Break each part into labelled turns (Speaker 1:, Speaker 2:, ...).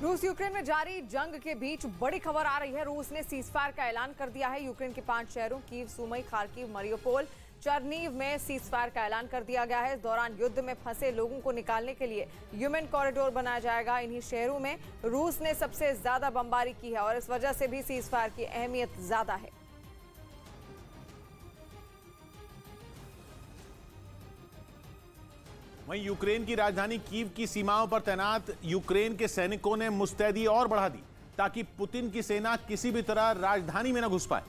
Speaker 1: रूस यूक्रेन में जारी जंग के बीच बड़ी खबर आ रही है। रूस ने सीजफायर का ऐलान कर दिया है। यूक्रेन के 5 शहरों कीव, सुमी, खार्किव, मरियोपोल, चरनीव में सीजफायर का ऐलान कर दिया गया है। इस दौरान युद्ध में फंसे लोगों को निकालने के लिए ह्यूमन कॉरिडोर बनाया जाएगा। इन्हीं शहरों में रूस ने सबसे ज्यादा बमबारी की है और इस वजह से भी सीजफायर की अहमियत ज्यादा है।
Speaker 2: वहीं यूक्रेन की राजधानी कीव की सीमाओं पर तैनात यूक्रेन के सैनिकों ने मुस्तैदी और बढ़ा दी ताकि पुतिन की सेना किसी भी तरह राजधानी में न घुस पाए।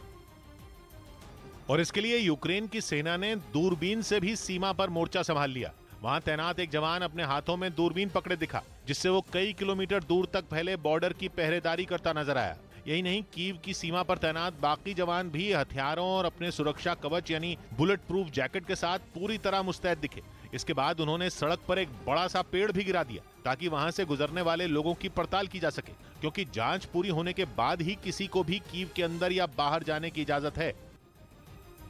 Speaker 3: और इसके लिए यूक्रेन की सेना ने दूरबीन से भी सीमा पर मोर्चा संभाल लिया। वहां तैनात एक जवान अपने हाथों में दूरबीन पकड़े दिखा, जिससे वो कई किलोमीटर दूर तक फैले बॉर्डर की पहरेदारी करता नजर आया। यही नहीं, कीव की सीमा पर तैनात बाकी जवान भी हथियारों और अपने सुरक्षा कवच यानी बुलेट प्रूफ जैकेट के साथ पूरी तरह मुस्तैद दिखे। इसके बाद उन्होंने सड़क पर एक बड़ा सा पेड़ भी गिरा दिया ताकि वहां से गुजरने वाले लोगों की पड़ताल की जा सके, क्योंकि जांच पूरी होने के बाद ही किसी को भी कीव के अंदर या बाहर जाने की इजाजत है।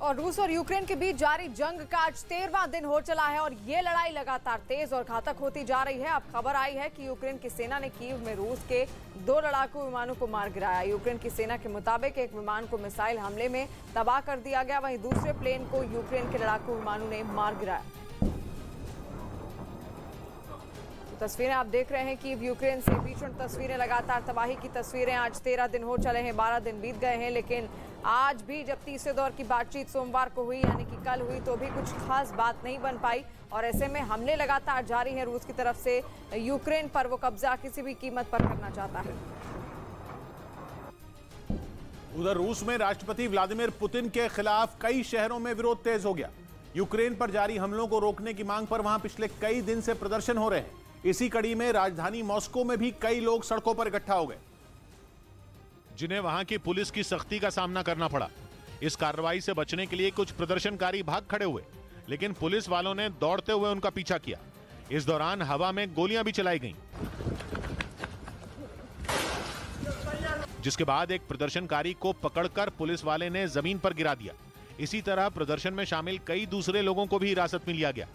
Speaker 1: और रूस और यूक्रेन के बीच जारी जंग का आज 13वां दिन हो चला है और ये लड़ाई लगातार तेज और घातक होती जा रही है। अब खबर आई है कि यूक्रेन की सेना ने कीव में रूस के 2 लड़ाकू विमानों को मार गिराया। यूक्रेन की सेना के मुताबिक एक विमान को मिसाइल हमले में तबाह कर दिया गया, वहीं दूसरे प्लेन को यूक्रेन के लड़ाकू विमानों ने मार गिराया। तस्वीरें आप देख रहे हैं कि यूक्रेन से भीषण तस्वीरें, लगातार तबाही की तस्वीरें। आज 13 दिन हो चले हैं, 12 दिन बीत गए हैं, लेकिन आज भी जब तीसरे दौर की बातचीत सोमवार को हुई यानी कि कल हुई तो भी कुछ खास बात नहीं बन पाई। और ऐसे में हमले लगातार जारी हैं रूस की तरफ से यूक्रेन पर। वो कब्जा किसी भी कीमत पर करना चाहता है।
Speaker 2: उधर रूस में राष्ट्रपति व्लादिमीर पुतिन के खिलाफ कई शहरों में विरोध तेज हो गया। यूक्रेन पर जारी हमलों को रोकने की मांग पर वहां पिछले कई दिन से प्रदर्शन हो रहे हैं। इसी कड़ी में राजधानी मॉस्को में भी कई लोग सड़कों पर इकट्ठा हो गए,
Speaker 3: जिन्हें वहां की पुलिस की सख्ती का सामना करना पड़ा। इस कार्रवाई से बचने के लिए कुछ प्रदर्शनकारी भाग खड़े हुए, लेकिन पुलिस वालों ने दौड़ते हुए उनका पीछा किया। इस दौरान हवा में गोलियां भी चलाई गईं, जिसके बाद एक प्रदर्शनकारी को पकड़कर पुलिस वाले ने जमीन पर गिरा दिया। इसी तरह प्रदर्शन में शामिल कई दूसरे लोगों को भी हिरासत में लिया गया।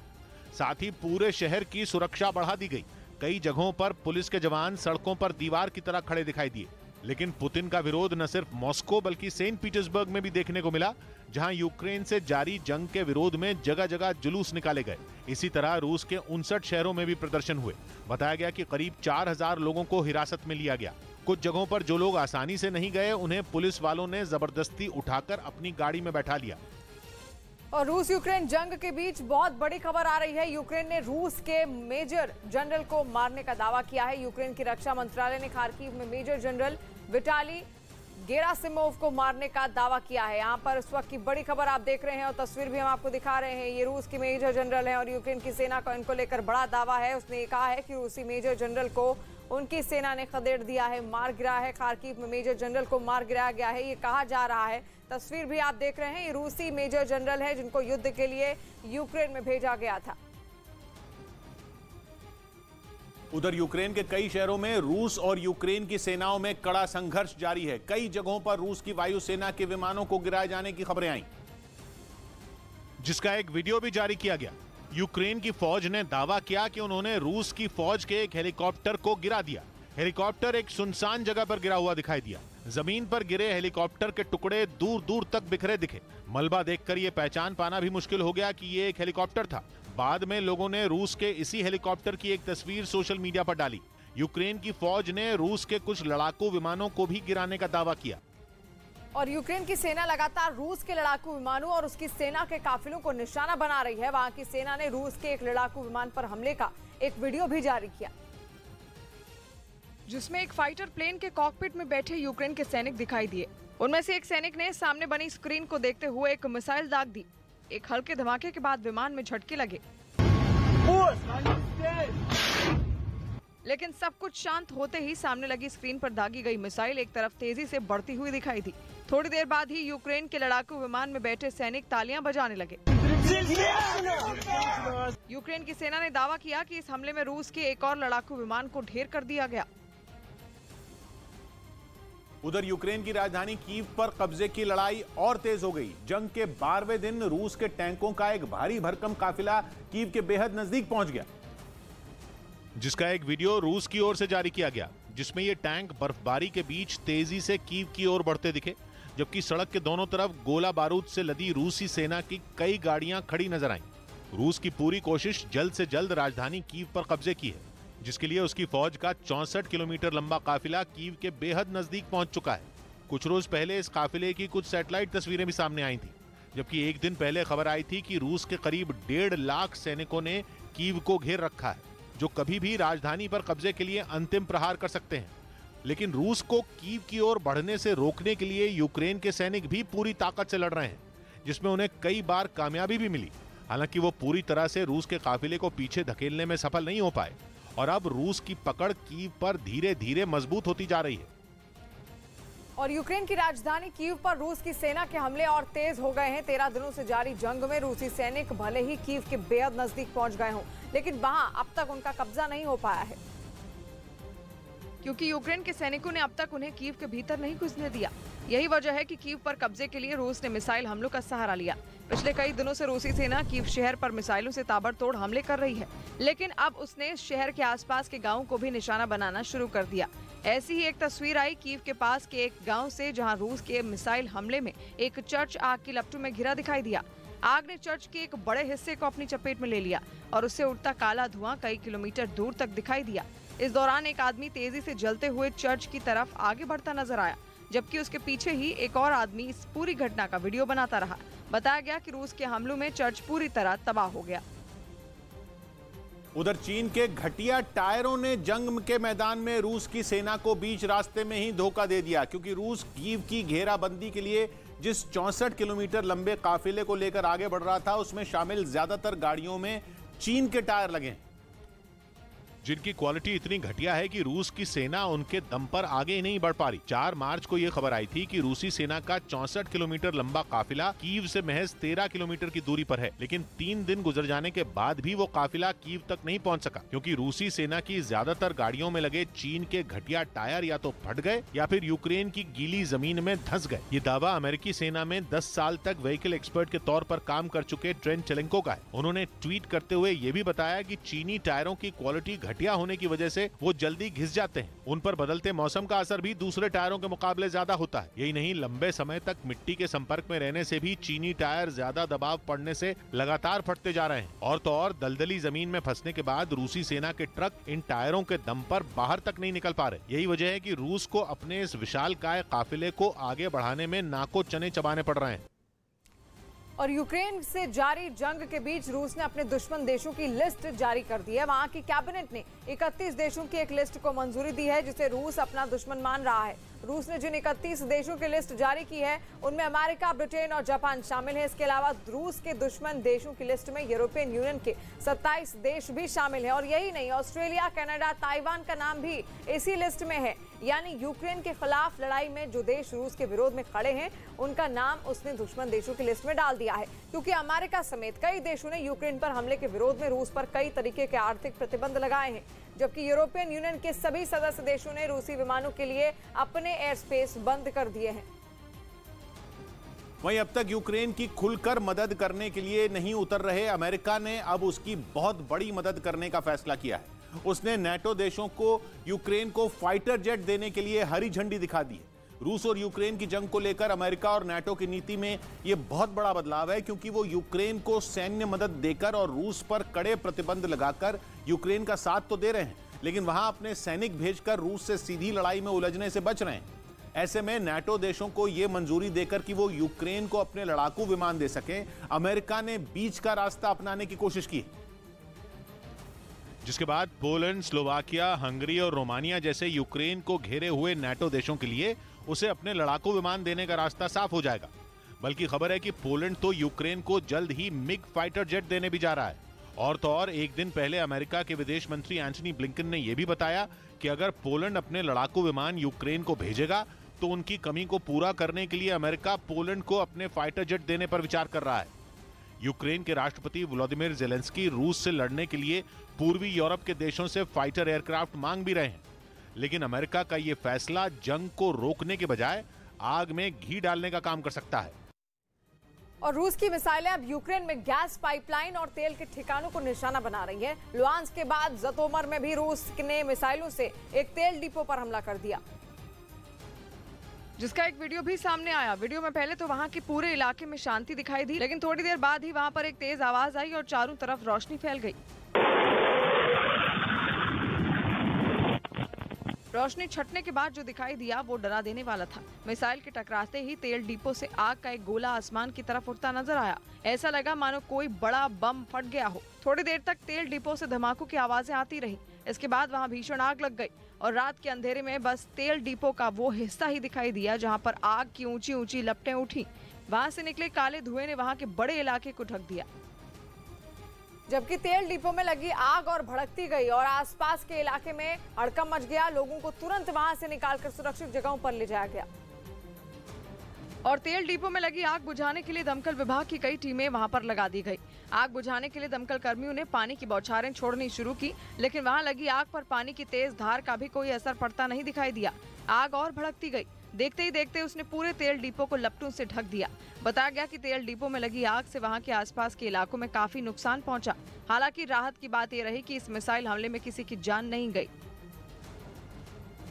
Speaker 3: साथ ही पूरे शहर की सुरक्षा बढ़ा दी गई। कई जगहों पर पुलिस के जवान सड़कों पर दीवार की तरह खड़े दिखाई दिए। लेकिन पुतिन का विरोध न सिर्फ मॉस्को बल्कि सेंट पीटर्सबर्ग में भी देखने को मिला, जहां यूक्रेन से जारी जंग के विरोध में जगह जगह जुलूस निकाले गए। इसी तरह रूस के 59 शहरों में भी प्रदर्शन हुए। बताया गया कि करीब 4000 लोगों को हिरासत में लिया गया। कुछ जगहों पर जो लोग आसानी से नहीं गए, उन्हें पुलिस वालों ने जबरदस्ती उठाकर अपनी गाड़ी में बैठा लिया।
Speaker 1: और रूस यूक्रेन जंग के बीच बहुत बड़ी खबर आ रही है। यूक्रेन ने रूस के मेजर जनरल को मारने का दावा किया है। यूक्रेन की रक्षा मंत्रालय ने खार्किव में मेजर जनरल विटाली गेरासिमोव को मारने का दावा किया है। यहाँ पर इस वक्त की बड़ी खबर आप देख रहे हैं और तस्वीर भी हम आपको दिखा रहे हैं। ये रूस की मेजर जनरल है और यूक्रेन की सेना का इनको लेकर बड़ा दावा है। उसने ये कहा है कि रूसी मेजर जनरल को उनकी सेना ने खदेड़ दिया है, मार गिरा है। खार्किव में मेजर जनरल को मार गिराया गया है, ये कहा जा रहा है। तस्वीर भी आप देख रहे हैं, ये रूसी मेजर जनरल है जिनको युद्ध के लिए यूक्रेन में भेजा गया था।
Speaker 2: उधर यूक्रेन के कई शहरों में रूस और यूक्रेन की सेनाओं में कड़ा संघर्ष जारी है। कई जगहों पर रूस की वायुसेना के विमानों को गिराए जाने की खबरें आई,
Speaker 3: जिसका एक वीडियो भी जारी किया गया। यूक्रेन की फौज ने दावा किया कि उन्होंने रूस की फौज के एक हेलीकॉप्टर को गिरा दिया। हेलीकॉप्टर एक सुनसान जगह पर गिरा हुआ दिखाई दिया। जमीन पर गिरे हेलीकॉप्टर के टुकड़े दूर दूर तक बिखरे दिखे। मलबा देखकर यह पहचान पाना भी मुश्किल हो गया कि यह एक हेलीकॉप्टर था। बाद में लोगों ने रूस के इसी हेलीकॉप्टर की एक तस्वीर सोशल मीडिया पर डाली। यूक्रेन की फौज ने रूस के कुछ लड़ाकू विमानों को भी गिराने का दावा किया।
Speaker 1: और यूक्रेन की सेना लगातार रूस के लड़ाकू विमानों और उसकी सेना के काफिलों को निशाना बना रही है। वहां की सेना ने रूस के एक लड़ाकू विमान पर हमले का एक वीडियो भी जारी किया, जिसमें एक फाइटर प्लेन के कॉकपिट में बैठे यूक्रेन के सैनिक दिखाई दिए। उनमें से एक सैनिक ने सामने बनी स्क्रीन को देखते हुए एक मिसाइल दाग दी। एक हल्के धमाके के बाद विमान में झटके लगे, लेकिन सब कुछ शांत होते ही सामने लगी स्क्रीन पर दागी गई मिसाइल एक तरफ तेजी से बढ़ती हुई दिखाई दी। थोड़ी देर बाद ही यूक्रेन के लड़ाकू विमान में बैठे सैनिक तालियां बजाने लगे। यूक्रेन की सेना ने दावा किया कि इस हमले में रूस के एक और लड़ाकू विमान को ढेर कर दिया गया।
Speaker 2: उधर यूक्रेन की राजधानी कीव पर कब्जे की लड़ाई और तेज हो गई। जंग के 12वें दिन रूस के टैंकों का एक भारी भरकम काफिला कीव के बेहद नजदीक पहुंच गया,
Speaker 3: जिसका एक वीडियो रूस की ओर से जारी किया गया। जिसमें ये टैंक बर्फबारी के बीच तेजी से कीव की ओर बढ़ते दिखे, जबकि सड़क के दोनों तरफ गोला बारूद से लदी रूसी सेना की कई गाड़ियां खड़ी नजर आईं। रूस की पूरी कोशिश जल्द से जल्द राजधानी कीव पर कब्जे की है, जिसके लिए उसकी फौज का 64 किलोमीटर लंबा काफिला कीव के बेहद नजदीक पहुंच चुका है। कुछ रोज पहले इस काफिले की कुछ सैटेलाइट तस्वीरें भी सामने आई थी, जबकि एक दिन पहले खबर आई थी कि रूस के करीब 1.5 लाख सैनिकों ने कीव को घेर रखा है, जो कभी भी राजधानी पर कब्जे के लिए अंतिम प्रहार कर सकते हैं। लेकिन रूस को कीव की ओर बढ़ने से रोकने के लिए यूक्रेन के सैनिक भी पूरी ताकत से लड़ रहे हैं, जिसमें उन्हें कई बार कामयाबी भी मिली। हालांकि वो पूरी तरह से रूस के काफिले को पीछे धकेलने में सफल नहीं हो पाए और अब रूस की पकड़ कीव पर धीरे धीरे मजबूत होती जा रही है।
Speaker 1: और यूक्रेन की राजधानी कीव पर रूस की सेना के हमले और तेज हो गए हैं। 13 दिनों से जारी जंग में रूसी सैनिक भले ही कीव के बेहद नजदीक पहुंच गए हों, लेकिन वहां अब तक उनका कब्जा नहीं हो पाया है, क्योंकि यूक्रेन के सैनिकों ने अब तक उन्हें कीव के भीतर नहीं घुसने दिया। यही वजह है कि कीव पर कब्जे के लिए रूस ने मिसाइल हमलों का सहारा लिया। पिछले कई दिनों से रूसी सेना कीव शहर पर मिसाइलों से ताबड़तोड़ हमले कर रही है, लेकिन अब उसने शहर के आसपास के गांवों को भी निशाना बनाना शुरू कर दिया। ऐसी ही एक तस्वीर आई कीव के पास के एक गांव से, जहां रूस के मिसाइल हमले में एक चर्च आग की लपटों में घिरा दिखाई दिया। आग ने चर्च के एक बड़े हिस्से को अपनी चपेट में ले लिया और उससे उठता काला धुआं कई किलोमीटर दूर तक दिखाई दिया। इस दौरान एक आदमी तेजी से जलते हुए चर्च की तरफ आगे बढ़ता नजर आया, जबकि उसके पीछे ही एक और आदमी इस पूरी घटना का वीडियो बनाता रहा। बताया गया कि रूस के हमलों में चर्च पूरी तरह तबाह हो गया।
Speaker 2: उधर चीन के घटिया टायरों ने जंग के मैदान में रूस की सेना को बीच रास्ते में ही धोखा दे दिया, क्योंकि रूस कीव की घेराबंदी के लिए जिस 64 किलोमीटर लंबे काफिले को लेकर आगे बढ़ रहा था, उसमें शामिल ज्यादातर गाड़ियों में चीन के टायर लगे,
Speaker 3: जिनकी क्वालिटी इतनी घटिया है कि रूस की सेना उनके दम पर आगे ही नहीं बढ़ पा रही। 4 मार्च को यह खबर आई थी कि रूसी सेना का 64 किलोमीटर लंबा काफिला कीव से महज 13 किलोमीटर की दूरी पर है, लेकिन 3 दिन गुजर जाने के बाद भी वो काफिला कीव तक नहीं पहुंच सका, क्योंकि रूसी सेना की ज्यादातर गाड़ियों में लगे चीन के घटिया टायर या तो फट गए या फिर यूक्रेन की गीली जमीन में धंस गए। ये दावा अमेरिकी सेना में 10 साल तक व्हीकल एक्सपर्ट के तौर पर काम कर चुके ट्रेंट चेलेंको का है। उन्होंने ट्वीट करते हुए ये भी बताया कि चीनी टायरों की क्वालिटी घटिया होने की वजह से वो जल्दी घिस जाते हैं। उन पर बदलते मौसम का असर भी दूसरे टायरों के मुकाबले ज्यादा होता है। यही नहीं, लंबे समय तक मिट्टी के संपर्क में रहने से भी चीनी टायर ज्यादा दबाव पड़ने से लगातार फटते जा रहे हैं। और तो और दलदली जमीन में फंसने के बाद रूसी सेना के ट्रक इन टायरों के दम पर बाहर तक नहीं निकल पा रहे। यही वजह है कि रूस को अपने इस विशालकाय काफिले को आगे बढ़ाने में नाको चने चबाने पड़ रहे हैं।
Speaker 1: और यूक्रेन से जारी जंग के बीच रूस ने अपने दुश्मन देशों की लिस्ट जारी कर दी है। वहां की कैबिनेट ने 31 देशों की एक लिस्ट को मंजूरी दी है, जिसे रूस अपना दुश्मन मान रहा है। रूस ने जिन 31 देशों की लिस्ट जारी की है, उनमें अमेरिका, ब्रिटेन और जापान शामिल है। इसके अलावा रूस के दुश्मन देशों की लिस्ट में यूरोपियन यूनियन के 27 देश भी शामिल हैं। और यही नहीं, ऑस्ट्रेलिया, कनाडा, ताइवान का नाम भी इसी लिस्ट में है। यानी यूक्रेन के खिलाफ लड़ाई में जो देश रूस के विरोध में खड़े हैं, उनका नाम उसने दुश्मन देशों की लिस्ट में डाल दिया है, क्योंकि अमेरिका समेत कई देशों ने यूक्रेन पर हमले के विरोध में रूस पर कई तरीके के आर्थिक प्रतिबंध लगाए हैं, जबकि यूरोपियन यूनियन के सभी सदस्य देशों ने रूसी विमानों के लिए अपने एयर स्पेस बंद कर दिए हैं।
Speaker 2: वहीं अब तक यूक्रेन की खुलकर मदद करने के लिए नहीं उतर रहे अमेरिका ने अब उसकी बहुत बड़ी मदद करने का फैसला किया है। उसने नेटो देशों को यूक्रेन को फाइटर जेट देने के लिए हरी झंडी दिखा दी है। रूस और यूक्रेन की जंग को लेकर अमेरिका और नेटो की नीति में यह बहुत बड़ा बदलाव है, क्योंकि वो यूक्रेन को सैन्य मदद देकर और रूस पर कड़े प्रतिबंध लगाकर यूक्रेन का साथ तो दे रहे हैं, लेकिन वहां अपने सैनिक भेजकर रूस से सीधी लड़ाई में उलझने से बच रहे हैं। ऐसे में नेटो देशों को यह मंजूरी देकर कि वो यूक्रेन को अपने लड़ाकू विमान दे सकें, अमेरिका ने बीच का रास्ता अपनाने की कोशिश की,
Speaker 3: जिसके बाद पोलैंड, स्लोवाकिया, हंगरी और रोमानिया जैसे यूक्रेन को घेरे हुए नेटो देशों के लिए उसे अपने लड़ाकू विमान देने का रास्ता साफ हो जाएगा। बल्कि खबर है कि पोलैंड तो यूक्रेन को जल्द ही मिग फाइटर जेट देने भी जा रहा है। और तो और एक दिन पहले अमेरिका के विदेश मंत्री एंटनी ब्लिंकन ने यह भी बताया कि अगर पोलैंड अपने लड़ाकू विमान यूक्रेन को भेजेगा तो उनकी कमी को पूरा करने के लिए अमेरिका पोलैंड को अपने फाइटर जेट देने पर विचार कर रहा है। यूक्रेन के राष्ट्रपति व्लादिमीर ज़ेलेंस्की रूस से लड़ने के लिए पूर्वी यूरोप के देशों से फाइटर एयरक्राफ्ट मांग भी रहे हैं, लेकिन अमेरिका का यह फैसला जंग को रोकने के बजाय आग में घी डालने का काम कर सकता है।
Speaker 1: और रूस की मिसाइलें अब यूक्रेन में गैस पाइपलाइन और तेल के ठिकानों को निशाना बना रही हैं। लुहांस्क के बाद जतोमर में भी रूस ने मिसाइलों से एक तेल डिपो पर हमला कर दिया, जिसका एक वीडियो भी सामने आया। वीडियो में पहले तो वहां के पूरे इलाके में शांति दिखाई दी, लेकिन थोड़ी देर बाद ही वहां पर एक तेज आवाज आई और चारों तरफ रोशनी फैल गई। रोशनी छटने के बाद जो दिखाई दिया वो डरा देने वाला था। मिसाइल के टकराते ही तेल डिपो से आग का एक गोला आसमान की तरफ उड़ता नजर आया। ऐसा लगा मानो कोई बड़ा बम फट गया हो। थोड़ी देर तक तेल डिपो से धमाकों की आवाजें आती रही। इसके बाद वहां भीषण आग लग गई और रात के अंधेरे में बस तेल डिपो का वो हिस्सा ही दिखाई दिया जहां पर आग की ऊंची ऊंची लपटें उठी। वहां से निकले काले धुएं ने वहां के बड़े इलाके को ढक दिया, जबकि तेल डिपो में लगी आग और भड़कती गई और आसपास के इलाके में हड़कंप मच गया। लोगों को तुरंत वहां से निकालकर सुरक्षित जगहों पर ले जाया गया और तेल डिपो में लगी आग बुझाने के लिए दमकल विभाग की कई टीमें वहां पर लगा दी गई। आग बुझाने के लिए दमकल कर्मियों ने पानी की बौछारें छोड़नी शुरू की, लेकिन वहां लगी आग पर पानी की तेज धार का भी कोई असर पड़ता नहीं दिखाई दिया। आग और भड़कती गई। देखते ही देखते उसने पूरे तेल डिपो को लपटों से ढक दिया। बताया गया कि तेल डिपो में लगी आग से वहां के आसपास के इलाकों में काफी नुकसान पहुंचा। हालांकि राहत की बात यह रही कि इस मिसाइल हमले में किसी की जान नहीं गई।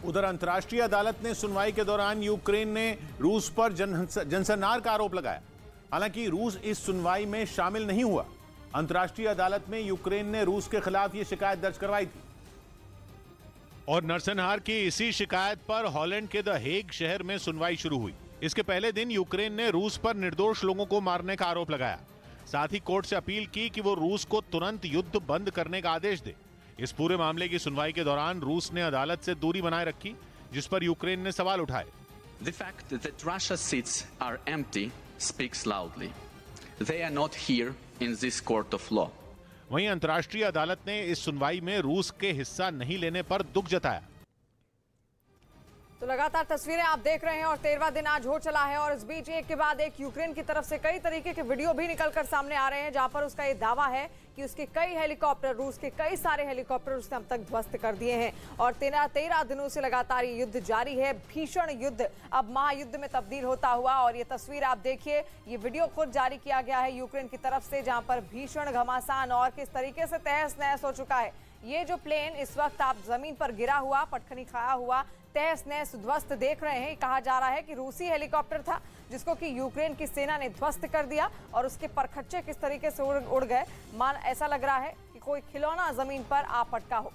Speaker 2: उधर अंतर्राष्ट्रीय अदालत ने सुनवाई के दौरान यूक्रेन ने रूस पर जनसंहार का आरोप लगाया। हालांकि रूस इस सुनवाई में शामिल नहीं हुआ। अंतर्राष्ट्रीय अदालत में यूक्रेन ने रूस के खिलाफ यह शिकायत दर्ज करवाई थी
Speaker 3: और नरसंहार की इसी शिकायत पर हॉलैंड के द हेग शहर में सुनवाई शुरू हुई। इसके पहले दिन यूक्रेन ने रूस पर निर्दोष लोगों को मारने का आरोप लगाया। साथ ही कोर्ट से अपील की कि वो रूस को तुरंत युद्ध बंद करने का आदेश दे। इस पूरे मामले की सुनवाई के दौरान रूस ने अदालत से दूरी बनाए रखी, जिस पर यूक्रेन ने सवाल उठाए।
Speaker 4: The fact that Russia's seats are empty speaks loudly. They are not here in this court of law.
Speaker 3: वहीं अंतर्राष्ट्रीय अदालत ने इस सुनवाई में रूस के हिस्सा नहीं लेने पर दुख जताया।
Speaker 1: तो लगातार तस्वीरें आप देख रहे हैं और 13वां दिन आज हो चला है और इस बीच एक के बाद एक यूक्रेन की तरफ से कई तरीके के वीडियो भी निकलकर सामने आ रहे हैं, जहां पर उसका ये दावा है कि उसके कई हेलीकॉप्टर, रूस के कई सारे हेलीकॉप्टर उसने अब तक ध्वस्त कर दिए हैं। और 13 दिनों से लगातार ये युद्ध जारी है। भीषण युद्ध अब महायुद्ध में तब्दील होता हुआ। और ये तस्वीर आप देखिए, ये वीडियो खुद जारी किया गया है यूक्रेन की तरफ से, जहां पर भीषण घमासान और किस तरीके से तहस नहस हो चुका है। ये जो प्लेन इस वक्त आप जमीन पर गिरा हुआ, पटखनी खाया हुआ, तहस नहस ध्वस्त देख रहे हैं। कहा जा रहा है कि रूसी हेलीकॉप्टर था जिसको कि यूक्रेन की सेना ने ध्वस्त कर दिया और उसके परखच्चे किस तरीके से उड़ गए। मान ऐसा लग रहा है कि कोई खिलौना जमीन पर आ पटका हो।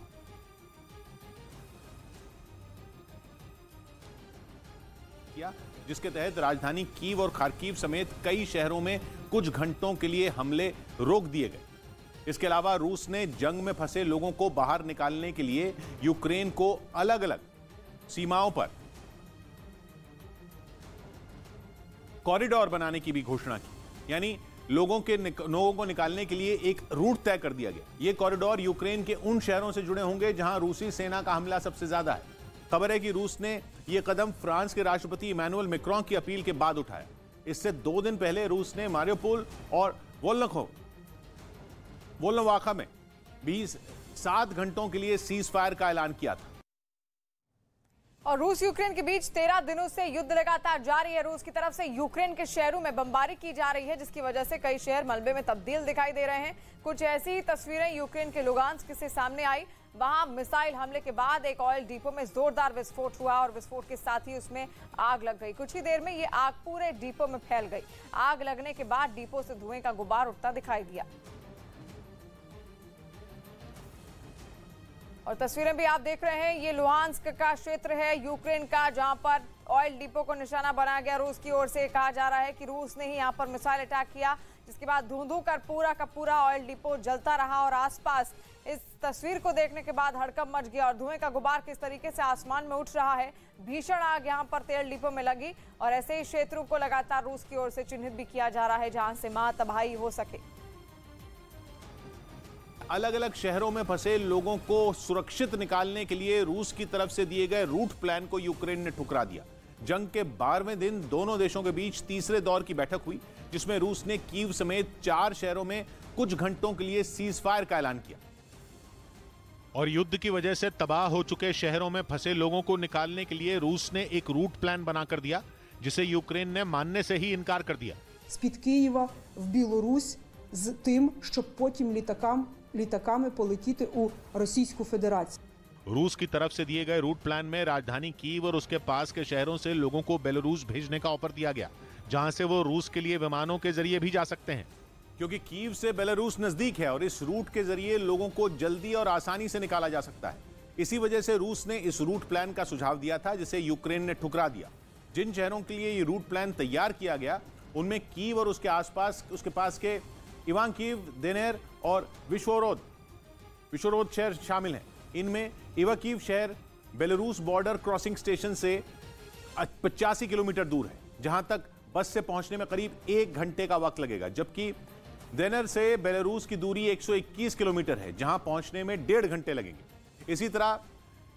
Speaker 2: जिसके तहत राजधानी कीव और खार्किव समेत कई शहरों में कुछ घंटों के लिए हमले रोक दिए गए। इसके अलावा रूस ने जंग में फंसे लोगों को बाहर निकालने के लिए यूक्रेन को अलग अलग सीमाओं पर कॉरिडोर बनाने की भी घोषणा की। यानी लोगों को निकालने के लिए एक रूट तय कर दिया गया। यह कॉरिडोर यूक्रेन के उन शहरों से जुड़े होंगे जहां रूसी सेना का हमला सबसे ज्यादा है। खबर है कि रूस ने यह कदम फ्रांस के राष्ट्रपति इमैनुअल मैक्रों की अपील के बाद उठाया। इससे 2 दिन पहले रूस ने मारियोपोल और वोल्नोवाखा में 7 घंटों के लिए सीज फायर का ऐलान किया था।
Speaker 1: और रूस यूक्रेन के बीच 13 दिनों से युद्ध लगातार जारी है। रूस की तरफ से यूक्रेन के शहरों में बमबारी की जा रही है, जिसकी वजह से कई शहर मलबे में तब्दील दिखाई दे रहे हैं। कुछ ऐसी ही तस्वीरें यूक्रेन के लुगांस्क से सामने आई। वहां मिसाइल हमले के बाद एक ऑयल डिपो में जोरदार विस्फोट हुआ और विस्फोट के साथ ही उसमें आग लग गई। कुछ ही देर में ये आग पूरे डिपो में फैल गई। आग लगने के बाद डिपो से धुएं का गुबार उठता दिखाई दिया। और तस्वीरें भी आप देख रहे हैं, ये लुहांस्क का क्षेत्र है यूक्रेन का, जहां पर ऑयल डिपो को निशाना बनाया गया रूस की ओर से। कहा जा रहा है कि रूस ने ही यहां पर मिसाइल अटैक किया, जिसके बाद धुंधु कर पूरा का पूरा ऑयल डिपो जलता रहा। और आसपास इस तस्वीर को देखने के बाद हड़कंप मच गया और धुएं का गुबार किस तरीके से आसमान में उठ रहा है। भीषण आग यहां पर तेल डिपो में लगी और ऐसे ही क्षेत्रों को लगातार रूस की ओर से चिन्हित भी किया जा रहा है जहां से महातबाही हो सके।
Speaker 2: अलग अलग शहरों में फंसे लोगों को सुरक्षित निकालने के लिए रूस की तरफ से दिए गए रूट प्लान को यूक्रेन ने ठुकरा दिया। जंग के 12वें दिन दोनों देशों के बीच तीसरे दौर की बैठक हुई, जिसमें रूस ने कीव समेत 4 शहरों में कुछ घंटों के लिए सीज फायर का ऐलान किया।
Speaker 3: और युद्ध की वजह से तबाह हो चुके शहरों में फंसे लोगों को निकालने के लिए रूस ने एक रूट प्लान बनाकर दिया, जिसे यूक्रेन ने मानने से ही इनकार कर दिया।
Speaker 5: з-під Києва в Білорусь з тим, щоб потім літаками полетіти у Російську Федерацію.
Speaker 3: रूस की तरफ से दिए गए रूट प्लान में राजधानी कीव और उसके पास के शहरों से लोगों को बेलारूस भेजने का ऑफर दिया गया, जहां से वो रूस के लिए विमानों के जरिए भी जा सकते हैं।
Speaker 2: क्योंकि कीव से बेलारूस नजदीक है और इस रूट के जरिए लोगों को जल्दी और आसानी से निकाला जा सकता है। इसी वजह से रूस ने इस रूट प्लान का सुझाव दिया था, जिसे यूक्रेन ने ठुकरा दिया। जिन शहरों के लिए ये रूट प्लान तैयार किया गया उनमें कीव और उसके आसपास उसके पास के इवांकीव, देनेर और विश्वरोद शहर शामिल हैं। इनमें इवाकीव शहर बेलारूस बॉर्डर क्रॉसिंग स्टेशन से 85 किलोमीटर दूर है, जहां तक बस से पहुंचने में करीब 1 घंटे का वक्त लगेगा, जबकि देनेर से बेलारूस की दूरी 121 किलोमीटर है, जहां पहुंचने में 1.5 घंटे लगेंगे। इसी तरह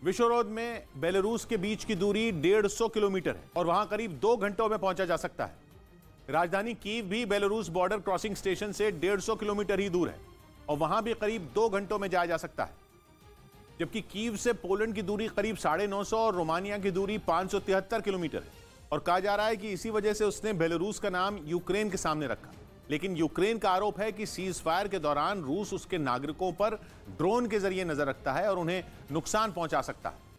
Speaker 2: विश्वरोद में बेलारूस के बीच की दूरी 150 किलोमीटर है और वहां करीब 2 घंटों में पहुंचा जा सकता है। राजधानी कीव भी बेलारूस बॉर्डर क्रॉसिंग स्टेशन से 150 किलोमीटर ही दूर है और वहां भी करीब 2 घंटों में जाया जा सकता है, जबकि कीव से पोलैंड की दूरी करीब 950 और रोमानिया की दूरी 573 किलोमीटर है। और कहा जा रहा है कि इसी वजह से उसने बेलारूस का नाम यूक्रेन के सामने रखा। लेकिन यूक्रेन का आरोप है कि सीज फायर के दौरान रूस उसके नागरिकों पर ड्रोन के जरिए नजर रखता है और उन्हें नुकसान पहुंचा सकता है।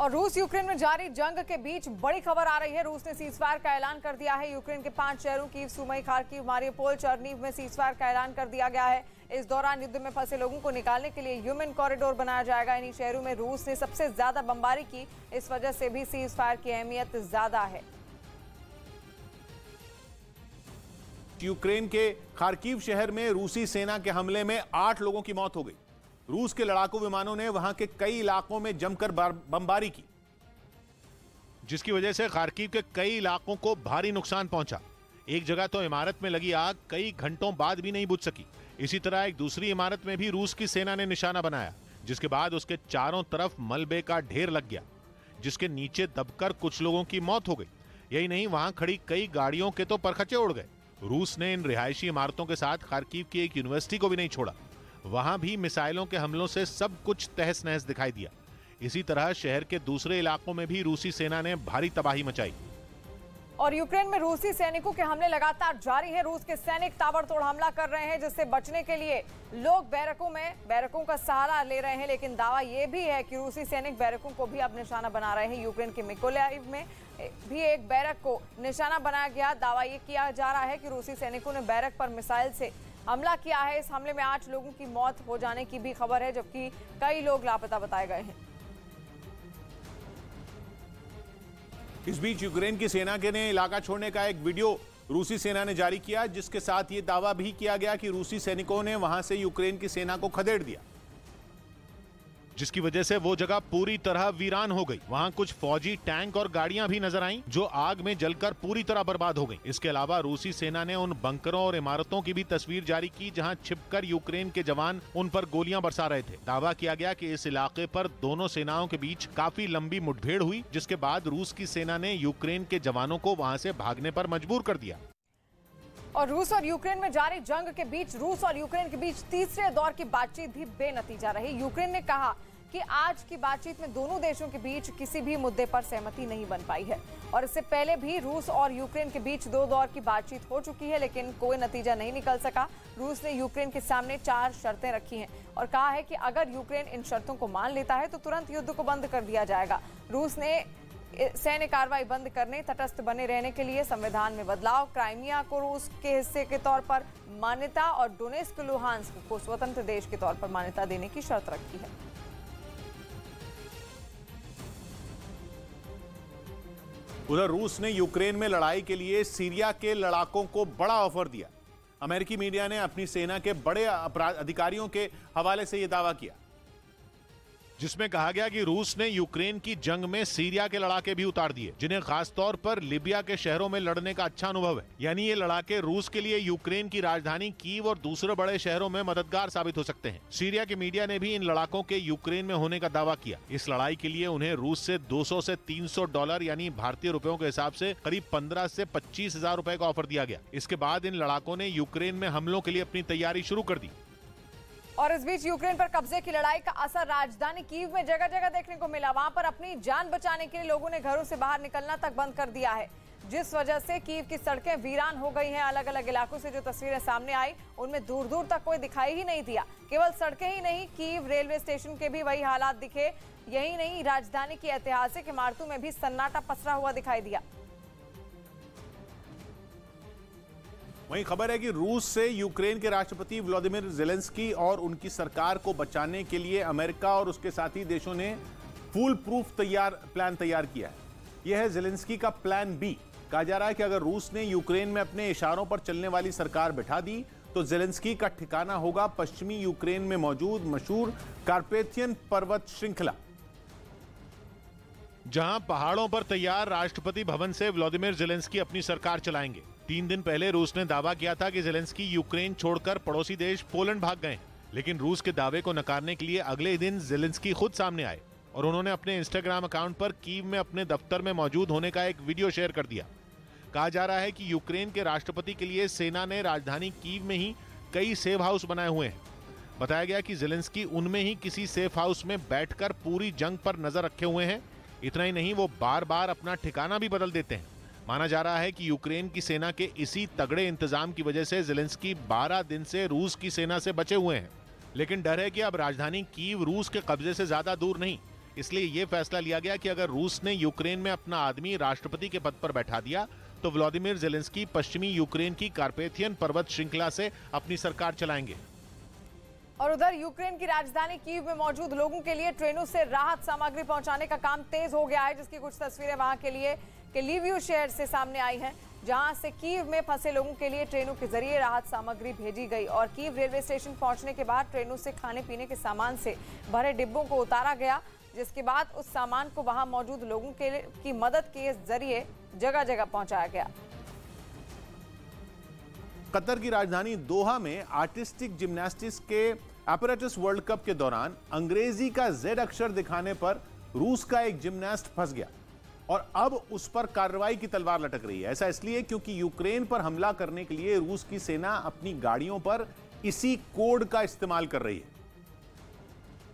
Speaker 1: और रूस यूक्रेन में जारी जंग के बीच बड़ी खबर आ रही है। रूस ने सीज फायर का ऐलान कर दिया है। यूक्रेन के 5 शहरों कीव, सुमी, खार्किव, मारियोपोल, चर्नीव में सीज फायर का ऐलान कर दिया गया है। इस दौरान युद्ध में फंसे लोगों को निकालने के लिए ह्यूमन कॉरिडोर बनाया जाएगा। इन्हीं शहरों में रूस ने सबसे ज्यादा बमबारी की, इस वजह से भी सीज फायर की अहमियत ज्यादा है।
Speaker 2: यूक्रेन के खार्किव शहर में रूसी सेना के हमले में 8 लोगों की मौत हो गई। रूस के लड़ाकू विमानों ने वहां के कई इलाकों में जमकर बमबारी की,
Speaker 3: जिसकी वजह से खार्किव के कई इलाकों को भारी नुकसान पहुंचा। एक जगह तो इमारत में लगी आग कई घंटों बाद भी नहीं बुझ सकी। इसी तरह एक दूसरी इमारत में भी रूस की सेना ने निशाना बनाया, जिसके बाद उसके चारों तरफ मलबे का ढेर लग गया, जिसके नीचे दबकर कुछ लोगों की मौत हो गई। यही नहीं, वहां खड़ी कई गाड़ियों के तो परखचे उड़ गए। रूस ने इन रिहायशी इमारतों के साथ खार्किव की एक यूनिवर्सिटी को भी नहीं छोड़ा। वहां भी मिसाइलों के हमलों से सब कुछ तहस नहस दिखाई दिया। इसी तरह शहर के दूसरे इलाकों में भी रूसी सेना ने भारी तबाही मचाई।
Speaker 1: और यूक्रेन में रूसी सैनिकों के हमले लगातार जारी हैं। रूस के सैनिक ताबड़तोड़ हमला कर रहे हैं, जिससे बचने के लिए लोग बैरकों का सहारा ले रहे हैं। लेकिन दावा यह भी है कि रूसी सैनिक बैरकों को भी अब निशाना बना रहे हैं। यूक्रेन के मिकोलाइव में भी एक बैरक को निशाना बनाया गया। दावा यह किया जा रहा है कि रूसी सैनिकों ने बैरक पर मिसाइल से हमला किया है। इस हमले में 8 लोगों की मौत हो जाने की भी खबर है, जबकि कई लोग लापता बताए गए हैं।
Speaker 2: इस बीच यूक्रेन की सेना के ने इलाका छोड़ने का एक वीडियो रूसी सेना ने जारी किया, जिसके साथ ये दावा भी किया गया कि रूसी सैनिकों ने वहां से यूक्रेन की सेना को खदेड़ दिया,
Speaker 3: जिसकी वजह से वो जगह पूरी तरह वीरान हो गई। वहां कुछ फौजी टैंक और गाड़ियां भी नजर आईं, जो आग में जलकर पूरी तरह बर्बाद हो गईं। इसके अलावा रूसी सेना ने उन बंकरों और इमारतों की भी तस्वीर जारी की, जहां छिपकर यूक्रेन के जवान उन पर गोलियां बरसा रहे थे। दावा किया गया कि इस इलाके पर दोनों सेनाओं के बीच काफी लंबी मुठभेड़ हुई, जिसके बाद रूस की सेना ने यूक्रेन के जवानों को वहां से भागने पर मजबूर कर दिया।
Speaker 1: और रूस और यूक्रेन में जारी जंग के बीच रूस और यूक्रेन के बीच तीसरे दौर की बातचीत भी बेनतीजा रही। यूक्रेन ने कहा कि आज की बातचीत में दोनों देशों के बीच किसी भी मुद्दे पर सहमति नहीं बन पाई है। और इससे पहले भी रूस और यूक्रेन के बीच 2 दौर की बातचीत हो चुकी है, लेकिन कोई नतीजा नहीं निकल सका। रूस ने यूक्रेन के सामने 4 शर्तें रखी हैं और कहा है कि अगर यूक्रेन इन शर्तों को मान लेता है तो तुरंत युद्ध को बंद कर दिया जाएगा। रूस ने सैन्य कार्रवाई बंद करने, तटस्थ बने रहने के लिए संविधान में बदलाव, क्राइमिया को रूस के हिस्से के तौर पर मान्यता और डोनेट्स्क, लुहांस्क को स्वतंत्र देश के तौर पर मान्यता देने की शर्त रखी है।
Speaker 2: उधर रूस ने यूक्रेन में लड़ाई के लिए सीरिया के लड़ाकों को बड़ा ऑफर दिया। अमेरिकी मीडिया ने अपनी सेना के बड़े अधिकारियों के हवाले से यह दावा किया,
Speaker 3: जिसमें कहा गया कि रूस ने यूक्रेन की जंग में सीरिया के लड़ाके भी उतार दिए, जिन्हें खासतौर पर लिबिया के शहरों में लड़ने का अच्छा अनुभव है। यानी ये लड़ाके रूस के लिए यूक्रेन की राजधानी कीव और दूसरे बड़े शहरों में मददगार साबित हो सकते हैं। सीरिया के मीडिया ने भी इन लड़ाकों के यूक्रेन में होने का दावा किया। इस लड़ाई के लिए उन्हें रूस से $200 से $300 यानी भारतीय रुपयों के हिसाब से करीब 15 से 25 हजार रुपए का ऑफर दिया गया। इसके बाद इन लड़ाकों ने यूक्रेन में हमलों के लिए अपनी तैयारी शुरू कर दी।
Speaker 1: और इस बीच यूक्रेन पर कब्जे की लड़ाई का असर राजधानी कीव में जगह जगह देखने को मिला। वहां पर अपनी जान बचाने के लिए लोगों ने घरों से बाहर निकलना तक बंद कर दिया है, जिस वजह से कीव की सड़कें वीरान हो गई हैं। अलग अलग इलाकों से जो तस्वीरें सामने आई उनमें दूर दूर तक कोई दिखाई ही नहीं दिया। केवल सड़कें ही नहीं, कीव रेलवे स्टेशन के भी वही हालात दिखे। यही नहीं, राजधानी की ऐतिहासिक इमारतों में भी सन्नाटा पसरा हुआ दिखाई दिया।
Speaker 2: वहीं खबर है कि रूस से यूक्रेन के राष्ट्रपति व्लादिमीर ज़ेलेंस्की और उनकी सरकार को बचाने के लिए अमेरिका और उसके साथी देशों ने फूल प्रूफ प्लान तैयार किया है। यह है ज़ेलेंस्की का प्लान बी। कहा जा रहा है कि अगर रूस ने यूक्रेन में अपने इशारों पर चलने वाली सरकार बिठा दी तो ज़ेलेंस्की का ठिकाना होगा पश्चिमी यूक्रेन में मौजूद मशहूर कार्पेथियन पर्वत श्रृंखला,
Speaker 3: जहां पहाड़ों पर तैयार राष्ट्रपति भवन से व्लादिमीर ज़ेलेंस्की अपनी सरकार चलाएंगे। 3 दिन पहले रूस ने दावा किया था कि ज़ेलेंस्की यूक्रेन छोड़कर पड़ोसी देश पोलैंड भाग गए, लेकिन रूस के दावे को नकारने के लिए अगले दिन ज़ेलेंस्की खुद सामने आए और उन्होंने अपने इंस्टाग्राम अकाउंट पर कीव में अपने दफ्तर में मौजूद होने का एक वीडियो शेयर कर दिया। कहा जा रहा है कि यूक्रेन के राष्ट्रपति के लिए सेना ने राजधानी कीव में ही कई सेफ हाउस बनाए हुए हैं। बताया गया कि ज़ेलेंस्की उनमें ही किसी सेफ हाउस में बैठकर पूरी जंग पर नजर रखे हुए हैं। इतना ही नहीं, वो बार बार अपना ठिकाना भी बदल देते हैं। माना जा रहा है कि यूक्रेन की सेना के इसी तगड़े इंतजाम की वजह से ज़ेलेंस्की 12 दिन से रूस की सेना से बचे हुए हैं। लेकिन डर है कि अब राजधानी कीव रूस के कब्जे से ज्यादा दूर नहीं, इसलिए यह फैसला लिया गया कि अगर रूस ने यूक्रेन में अपना आदमी राष्ट्रपति के पद पर बैठा दिया तो व्लादिमीर ज़ेलेंस्की पश्चिमी यूक्रेन की कार्पेथियन पर्वत श्रृंखला से अपनी सरकार चलाएंगे।
Speaker 1: और उधर यूक्रेन की राजधानी कीव में मौजूद लोगों के लिए ट्रेनों से राहत सामग्री पहुंचाने का काम तेज हो गया है, जिसकी कुछ तस्वीरें वहां के लिए के लीव्यू शहर से सामने आई हैं, जहां से कीव में फंसे लोगों के लिए ट्रेनों के जरिए राहत सामग्री भेजी गई। और कीव रेलवे स्टेशन पहुंचने के बाद ट्रेनों से खाने पीने के सामान से भरे डिब्बों को उतारा गया, जिसके बाद उस सामान को वहां मौजूद लोगों की मदद के जरिए जगह जगह पहुंचाया गया।
Speaker 2: कतर की राजधानी दोहा में आर्टिस्टिक जिम्नास्टिक्स के एपरेटस वर्ल्ड कप के दौरान अंग्रेजी का जेड अक्षर दिखाने पर रूस का एक जिम्नास्ट फंस गया और अब उस पर कार्रवाई की तलवार लटक रही है। ऐसा इसलिए क्योंकि यूक्रेन पर हमला करने के लिए रूस की सेना अपनी गाड़ियों पर इसी कोड का इस्तेमाल कर रही है।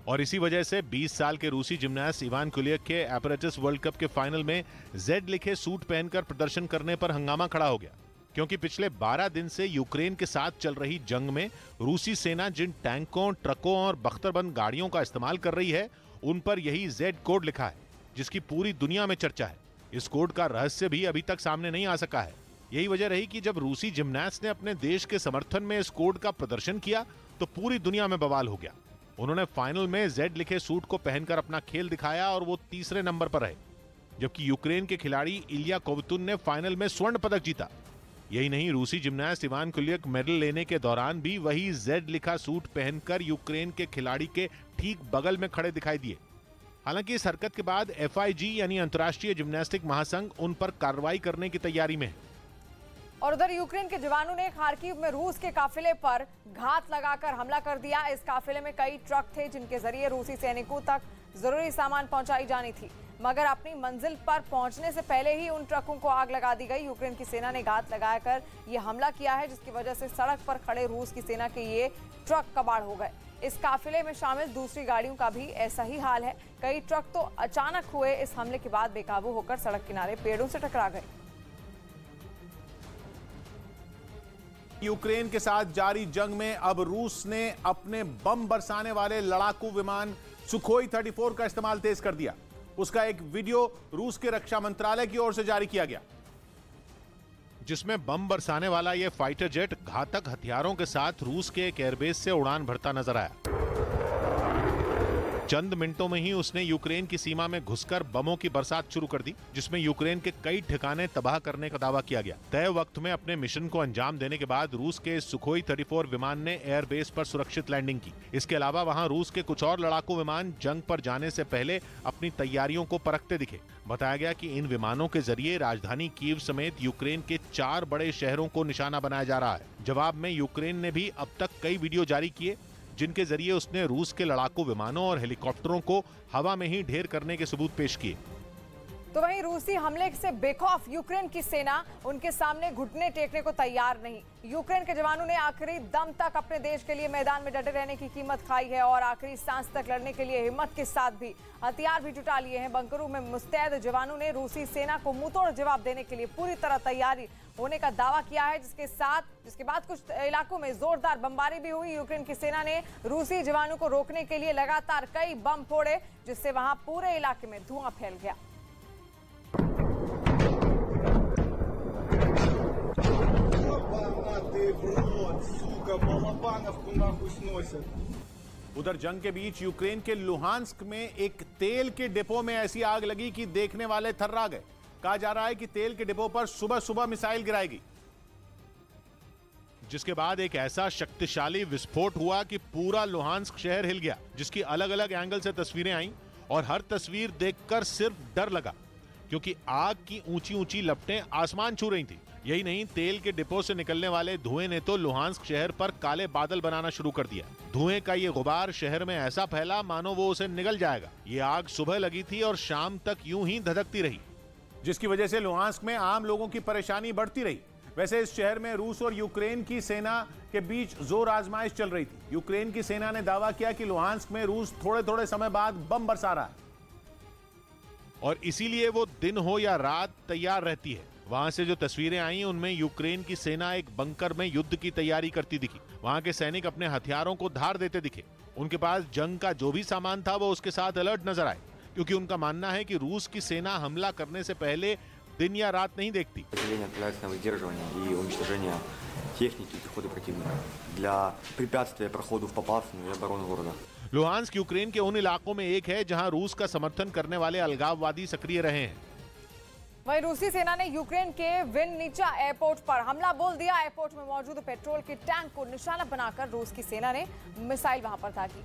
Speaker 3: और इसी वजह से 20 साल के रूसी जिम्नास्ट इवान कुलियक के एपरेटस वर्ल्ड कप के फाइनल में जेड लिखे सूट पहनकर प्रदर्शन करने पर हंगामा खड़ा हो गया, क्योंकि पिछले 12 दिन से यूक्रेन के साथ चल रही जंग में रूसी सेना जिन टैंकों, ट्रकों और बख्तरबंद गाड़ियों का इस्तेमाल कर रही है उन पर यही जेड कोड लिखा है, जिसकी पूरी दुनिया में चर्चा है। इस कोड का रहस्य भी अभी तक सामने नहीं आ सका है। यही वजह रही कि जब रूसी जिम्नास्ट ने अपने देश के समर्थन में इस कोड का प्रदर्शन किया तो पूरी दुनिया में बवाल हो गया। उन्होंने फाइनल में जेड लिखे सूट को पहनकर अपना खेल दिखाया और वो तीसरे नंबर पर रहे, जबकि यूक्रेन के खिलाड़ी इलिया कोवतुन ने फाइनल में स्वर्ण पदक जीता। यही नहीं, रूसी जिम्नास्ट इवान कुलियक मेडल लेने के दौरान भी वही जेड लिखा सूट पहनकर यूक्रेन के खिलाड़ी के ठीक बगल में खड़े दिखाई दिए। हालांकि इस हरकत के बाद FIG यानी अंतर्राष्ट्रीय जिम्नास्टिक महासंघ उन पर कार्रवाई करने की तैयारी में है।
Speaker 1: और उधर यूक्रेन के जवानों ने खार्किव में रूस के काफिले पर घात लगाकर हमला कर दिया। इस काफिले में कई ट्रक थे जिनके जरिए रूसी सैनिकों तक जरूरी सामान पहुंचाई जानी थी, मगर अपनी मंजिल पर पहुंचने से पहले ही उन ट्रकों को आग लगा दी गई। यूक्रेन की सेना ने घात लगाकर यह हमला किया है, जिसकी वजह से सड़क पर खड़े रूस की सेना के ये ट्रक कबाड़ हो गए। इस काफिले में शामिल दूसरी गाड़ियों का भी ऐसा ही हाल है। कई ट्रक तो अचानक हुए इस हमले के बाद बेकाबू होकर सड़क किनारे पेड़ों से टकरा गए।
Speaker 2: यूक्रेन के साथ जारी जंग में अब रूस ने अपने बम बरसाने वाले लड़ाकू विमान सुखोई 34 का इस्तेमाल तेज कर दिया। उसका एक वीडियो रूस के रक्षा मंत्रालय की ओर से जारी किया गया,
Speaker 3: जिसमें बम बरसाने वाला यह फाइटर जेट घातक हथियारों के साथ रूस के एक एयरबेस से उड़ान भरता नजर आया। चंद मिनटों में ही उसने यूक्रेन की सीमा में घुसकर बमों की बरसात शुरू कर दी, जिसमें यूक्रेन के कई ठिकाने तबाह करने का दावा किया गया। तय वक्त में अपने मिशन को अंजाम देने के बाद रूस के सुखोई 34 विमान ने एयरबेस पर सुरक्षित लैंडिंग की। इसके अलावा वहां रूस के कुछ और लड़ाकू विमान जंग पर जाने से पहले अपनी तैयारियों को परखते दिखे। बताया गया कि इन विमानों के जरिए राजधानी कीव समेत यूक्रेन के 4 बड़े शहरों को निशाना बनाया जा रहा है। जवाब में यूक्रेन ने भी अब तक कई वीडियो जारी किए, जिनके जरिए उसने रूस के लड़ाकू विमानों और हेलीकॉप्टरों को हवा में ही ढेर करने के सबूत पेश किए।
Speaker 1: तो वहीं रूसी हमले से बेखौफ यूक्रेन की सेना उनके सामने घुटने टेकने को तैयार नहीं। यूक्रेन के जवानों ने आखिरी दम तक अपने देश के लिए मैदान में डटे रहने की कीमत खाई है और आखिरी सांस तक लड़ने के लिए हिम्मत के साथ भी हथियार भी जुटा लिए हैं। बंकरों में मुस्तैद जवानों ने रूसी सेना को मुंहतोड़ जवाब देने के लिए पूरी तरह तैयारी होने का दावा किया है, जिसके बाद कुछ इलाकों में जोरदार बमबारी भी हुई। यूक्रेन की सेना ने रूसी जवानों को रोकने के लिए लगातार कई बम फोड़े, जिससे वहां पूरे इलाके में धुआं फैल गया।
Speaker 2: उधर जंग के बीच यूक्रेन के लुहांस्क में एक तेल के डिपो में ऐसी आग लगी कि देखने वाले थर्रा गए। कहा जा रहा है कि तेल के डिपो पर सुबह सुबह मिसाइल गिराएगी,
Speaker 3: जिसके बाद एक ऐसा शक्तिशाली विस्फोट हुआ कि पूरा लुहांस्क शहर हिल गया, जिसकी अलग अलग एंगल से तस्वीरें आईं और हर तस्वीर देखकर सिर्फ डर लगा, क्योंकि आग की ऊंची ऊंची लपटें आसमान छू रही थी। यही नहीं, तेल के डिपो से निकलने वाले धुएं ने तो लुहांस्क शहर पर काले बादल बनाना शुरू कर दिया। धुएं का ये गुबार शहर में ऐसा फैला मानो वो उसे निगल जाएगा। ये आग सुबह लगी थी और शाम तक यूं ही धधकती रही,
Speaker 2: जिसकी वजह से लुहांस्क में आम लोगों की परेशानी बढ़ती रही। वैसे इस शहर में रूस और यूक्रेन की सेना के बीच जोर आजमाइश चल रही थी। यूक्रेन की सेना ने दावा किया कि लुहांस्क में रूस थोड़े थोड़े समय बाद बम बरसा रहा है
Speaker 3: और इसीलिए वो दिन हो या रात तैयार रहती है। वहां से जो तस्वीरें आई उनमें यूक्रेन की सेना एक बंकर में युद्ध की तैयारी करती दिखी। वहां के सैनिक अपने हथियारों को धार देते दिखे। उनके पास जंग का जो भी सामान था वो उसके साथ अलर्ट नजर आए, क्योंकि उनका मानना है कि रूस की सेना हमला करने से पहले दिन या रात नहीं देखती। लुहांस्क यूक्रेन के उन इलाकों में एक है जहां रूस का समर्थन करने वाले अलगाववादी सक्रिय रहे हैं।
Speaker 1: वहीं रूसी सेना ने यूक्रेन के विननिचा एयरपोर्ट पर हमला बोल दिया। एयरपोर्ट में मौजूद पेट्रोल के टैंक को निशाना बनाकर रूस की सेना ने मिसाइल वहां पर दागी,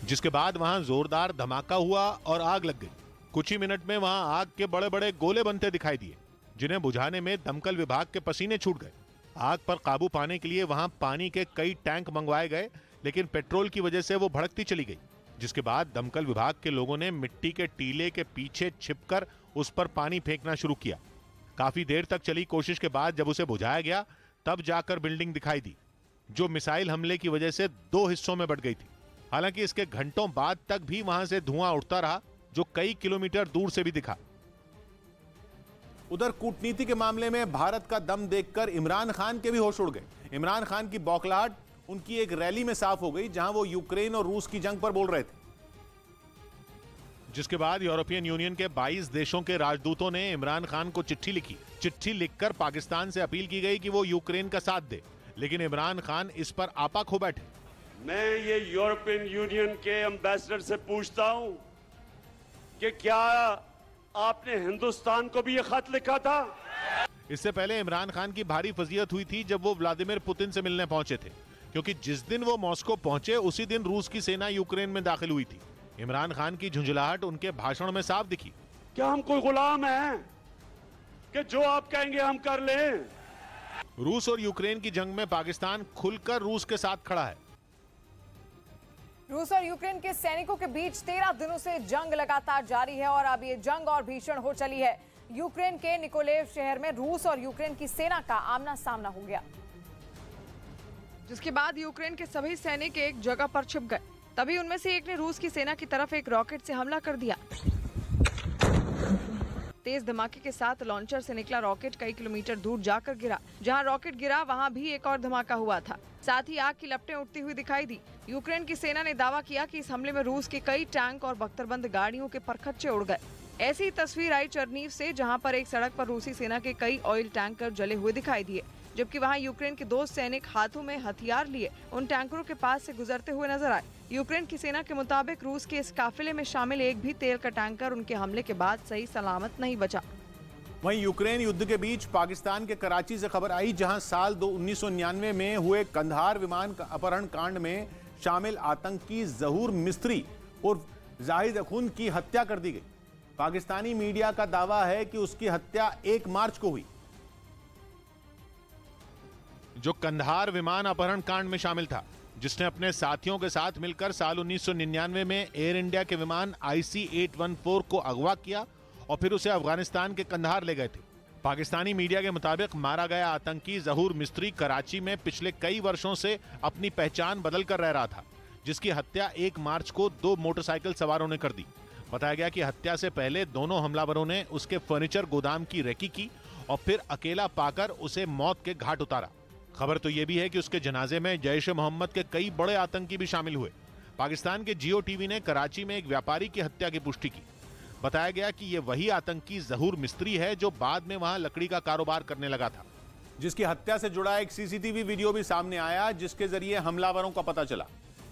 Speaker 3: जिसके बाद वहां जोरदार धमाका हुआ और आग लग गई। कुछ ही मिनट में वहां आग के बड़े बड़े गोले बनते दिखाई दिए, जिन्हें बुझाने में दमकल विभाग के पसीने छूट गए। आग पर काबू पाने के लिए वहां पानी के कई टैंक मंगवाए गए, लेकिन पेट्रोल की वजह से वो भड़कती चली गई, जिसके बाद दमकल विभाग के लोगों ने मिट्टी के टीले के पीछे छिपकर उस पर पानी फेंकना शुरू किया। काफी देर तक चली कोशिश के बाद जब उसे बुझाया गया, तब जाकर बिल्डिंग दिखाई दी, जो मिसाइल हमले की वजह से 2 हिस्सों में बंट गई थी। हालांकि इसके घंटों बाद तक भी वहां से धुआं उठता रहा, जो कई किलोमीटर दूर से भी दिखा।
Speaker 2: उधर कूटनीति के मामले में भारत का दम देखकर इमरान खान के भी होश उड़ गए। इमरान खान की बौखलाहट उनकी एक रैली में साफ हो गई, जहां वो यूक्रेन और रूस की जंग पर बोल रहे थे,
Speaker 3: जिसके बाद यूरोपियन यूनियन के 22 देशों के राजदूतों ने इमरान खान को चिट्ठी लिखी। चिट्ठी लिखकर पाकिस्तान से अपील की गई कि वो यूक्रेन का साथ दे, लेकिन इमरान खान इस पर आपा खो बैठे।
Speaker 6: मैं ये यूरोपियन यूनियन के एम्बेसडर से पूछता हूं कि क्या आपने हिंदुस्तान को भी ये खत लिखा था?
Speaker 3: इससे पहले इमरान खान की भारी फजीहत हुई थी जब वो व्लादिमीर पुतिन से मिलने पहुंचे थे, क्योंकि जिस दिन वो मॉस्को पहुंचे उसी दिन रूस की सेना यूक्रेन में दाखिल हुई थी। इमरान खान की झुंझलाहट उनके भाषण में साफ दिखी।
Speaker 6: क्या हम कोई गुलाम हैं कि जो आप कहेंगे हम कर लें?
Speaker 3: रूस और यूक्रेन की जंग में पाकिस्तान खुलकर रूस के साथ खड़ा है।
Speaker 1: रूस और यूक्रेन के सैनिकों के बीच 13 दिनों से जंग लगातार जारी है और अब ये जंग और भीषण हो चली है। यूक्रेन के निकोलेव शहर में रूस और यूक्रेन की सेना का आमना सामना हो गया, जिसके बाद यूक्रेन के सभी सैनिक एक जगह पर छिप गए। तभी उनमें से एक ने रूस की सेना की तरफ एक रॉकेट से हमला कर दिया। तेज धमाके के साथ लॉन्चर से निकला रॉकेट कई किलोमीटर दूर जाकर गिरा। जहां रॉकेट गिरा वहां भी एक और धमाका हुआ था। साथ ही आग की लपटें उठती हुई दिखाई दी। यूक्रेन की सेना ने दावा किया कि इस हमले में रूस के कई टैंक और बख्तरबंद गाड़ियों के परखच्चे उड़ गए। ऐसी तस्वीर आई चरनीव से, जहां पर एक सड़क पर रूसी सेना के कई ऑयल टैंकर जले हुए दिखाई दिए, जबकि वहां यूक्रेन के 2 सैनिक हाथों में हथियार लिए उन टैंकरों के पास से गुजरते हुए नजर आए। यूक्रेन की सेना के मुताबिक रूस के इस काफिले में शामिल एक भी तेल का टैंकर उनके हमले के बाद सही सलामत नहीं बचा।
Speaker 2: वहीं यूक्रेन युद्ध के बीच पाकिस्तान के कराची से खबर आई, जहां साल 1999 में हुए कंधार विमान अपहरण कांड में शामिल आतंकी जहूर मिस्त्री और जाहिद अखुन की हत्या कर दी गई। पाकिस्तानी मीडिया का दावा है कि उसकी हत्या 1 मार्च को हुई।
Speaker 3: जो कंधार विमान अपहरण कांड में शामिल था, जिसने अपने साथियों के साथ मिलकर साल 1999 में एयर इंडिया के विमान IC-814 को अगवा किया और फिर उसे अफगानिस्तान के कंधार ले गए थे। पाकिस्तानी मीडिया के मुताबिक मारा गया आतंकी जहूर मिस्त्री कराची में पिछले कई वर्षों से अपनी पहचान बदल कर रह रहा था, जिसकी हत्या 1 मार्च को 2 मोटरसाइकिल सवारों ने कर दी। बताया गया कि हत्या से पहले दोनों हमलावरों ने उसके फर्नीचर गोदाम की रेकी की और फिर अकेला पाकर उसे मौत के घाट उतारा। खबर तो यह भी है कि उसके जनाजे में जैश ए मोहम्मद के कई बड़े आतंकी भी शामिल हुए। पाकिस्तान के जियो टीवी ने कराची में एक व्यापारी की हत्या की पुष्टि की। बताया गया कि यह वही आतंकी जहूर मिस्त्री है जो बाद में वहां लकड़ी का कारोबार करने लगा था,
Speaker 2: जिसकी हत्या से जुड़ा एक सीसीटीवी वीडियो भी सामने आया, जिसके जरिए हमलावरों का पता चला।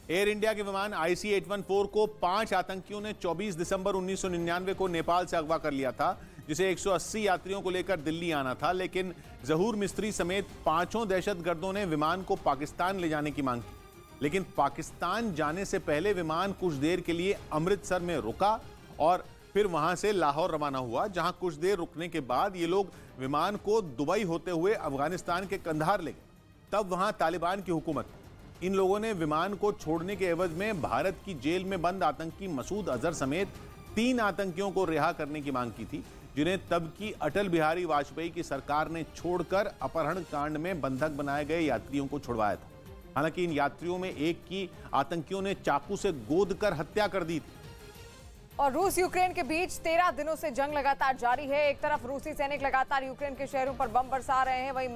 Speaker 2: एयर इंडिया के विमान IC-814 को 5 आतंकियों ने 24 दिसंबर 1999 को नेपाल से अगवा कर लिया था, जिसे 180 यात्रियों को लेकर दिल्ली आना था। लेकिन जहूर मिस्त्री समेत 5 दहशतगर्दों ने विमान को पाकिस्तान ले जाने की मांग की, लेकिन पाकिस्तान जाने से पहले विमान कुछ देर के लिए अमृतसर में रुका और फिर वहां से लाहौर रवाना हुआ, जहां कुछ देर रुकने के बाद ये लोग विमान को दुबई होते हुए अफगानिस्तान के कंधार ले गए। तब वहां तालिबान की हुकूमत। इन लोगों ने विमान को छोड़ने के एवज में भारत की जेल में बंद आतंकी मसूद अजहर समेत 3 आतंकियों को रिहा करने की मांग की थी, जिन्हें तब की अटल बिहारी वाजपेयी की सरकार ने छोड़कर अपहरण कांड में बंधक बनाए गए यात्रियों को छुड़वाया था। हालांकि इन यात्रियों में एक की आतंकियों ने चाकू से गोद कर हत्या कर दी थी।
Speaker 1: और रूस यूक्रेन के बीच 13 दिनों से जंग लगातार जारी है। एक तरफ रूसी सैनिक लगातार यूक्रेन के शहरों पर बम बरसा रहे हैं, वहीं